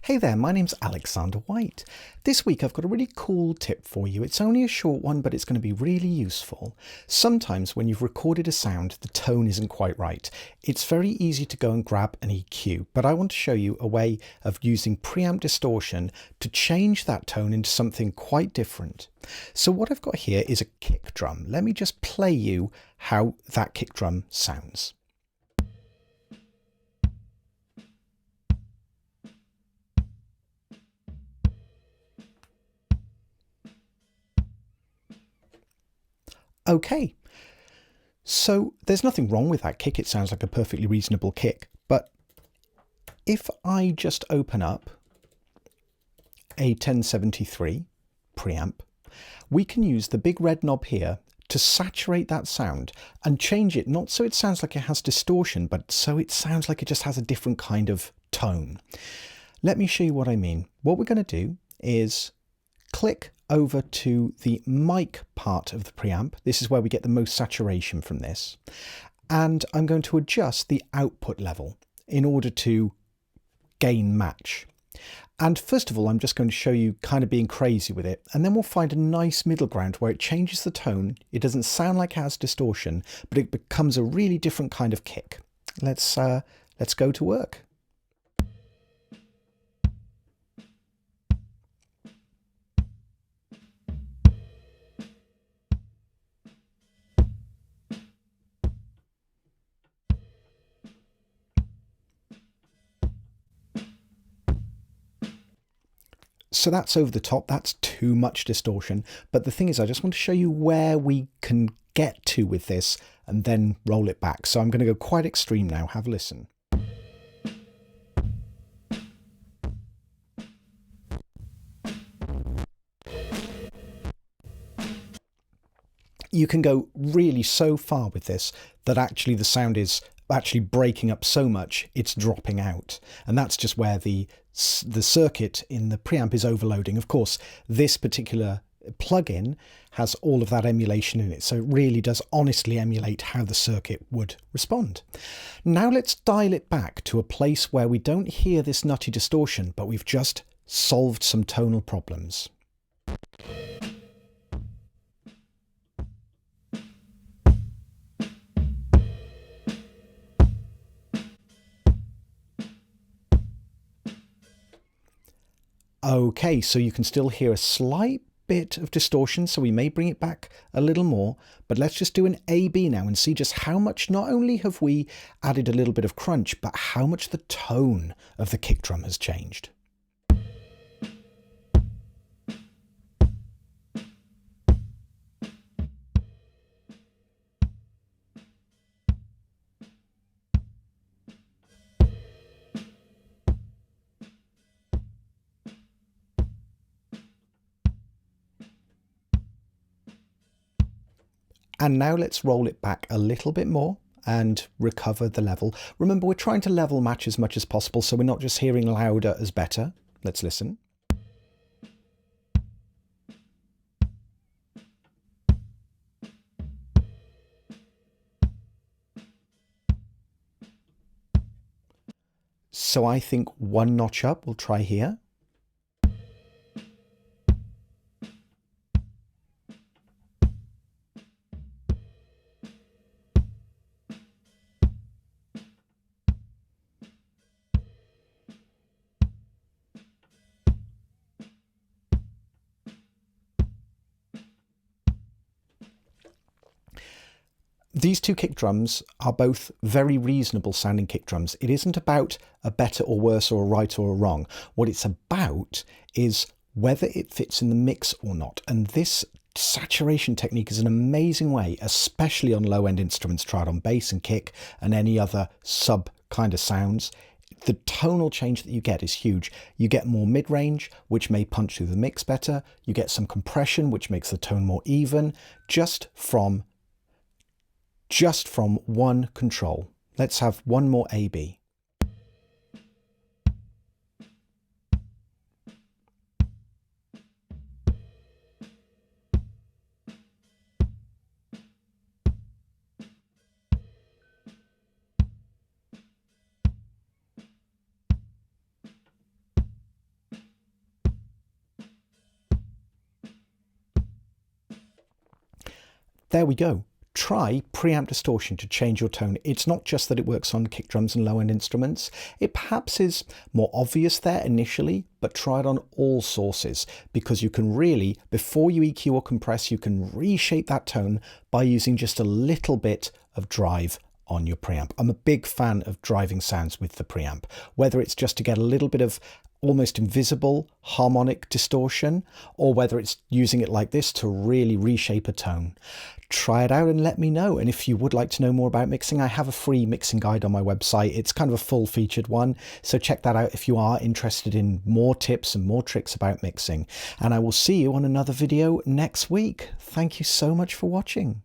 Hey there, my name's Alexander White. This week I've got a really cool tip for you. It's only a short one, but it's going to be really useful. Sometimes when you've recorded a sound, the tone isn't quite right. It's very easy to go and grab an EQ, but I want to show you a way of using preamp distortion to change that tone into something quite different. So what I've got here is a kick drum. Let me just play you how that kick drum sounds. Okay, so there's nothing wrong with that kick. It sounds like a perfectly reasonable kick. But if I just open up a 1073 preamp, we can use the big red knob here to saturate that sound and change it, not so it sounds like it has distortion, but so it sounds like it just has a different kind of tone. Let me show you what I mean. What we're going to do is click over to the mic part of the preamp. This is where we get the most saturation from this. And I'm going to adjust the output level in order to gain match. And first of all, I'm just going to show you kind of being crazy with it. And then we'll find a nice middle ground where it changes the tone. It doesn't sound like it has distortion, but it becomes a really different kind of kick. Let's go to work. So that's over the top, that's too much distortion. But the thing is, I just want to show you where we can get to with this and then roll it back. So I'm going to go quite extreme now. Have a listen. You can go really so far with this that actually the sound is actually breaking up so much it's dropping out, and that's just where the circuit in the preamp is overloading. Of course, this particular plugin has all of that emulation in it, so it really does honestly emulate how the circuit would respond. Now let's dial it back to a place where we don't hear this nutty distortion, but we've just solved some tonal problems. Okay, so you can still hear a slight bit of distortion, so we may bring it back a little more, but let's just do an A-B now and see just how much not only have we added a little bit of crunch, but how much the tone of the kick drum has changed. And now let's roll it back a little bit more and recover the level. Remember, we're trying to level match as much as possible, so we're not just hearing louder as better. Let's listen. So I think one notch up, we'll try here. These two kick drums are both very reasonable sounding kick drums. It isn't about a better or worse or a right or a wrong. What it's about is whether it fits in the mix or not. And this saturation technique is an amazing way, especially on low-end instruments. Try it on bass and kick and any other sub kind of sounds. The tonal change that you get is huge. You get more mid-range, which may punch through the mix better. You get some compression, which makes the tone more even, just from one control. Let's have one more A-B. there we go. Try preamp distortion to change your tone. It's not just that it works on kick drums and low-end instruments. It perhaps is more obvious there initially, but try it on all sources, because you can really, before you EQ or compress, you can reshape that tone by using just a little bit of drive on your preamp. I'm a big fan of driving sounds with the preamp, whether it's just to get a little bit of almost invisible harmonic distortion, or whether it's using it like this to really reshape a tone. Try it out and let me know. And if you would like to know more about mixing, I have a free mixing guide on my website. It's kind of a full featured one, so check that out if you are interested in more tips and more tricks about mixing. And I will see you on another video next week. Thank you so much for watching.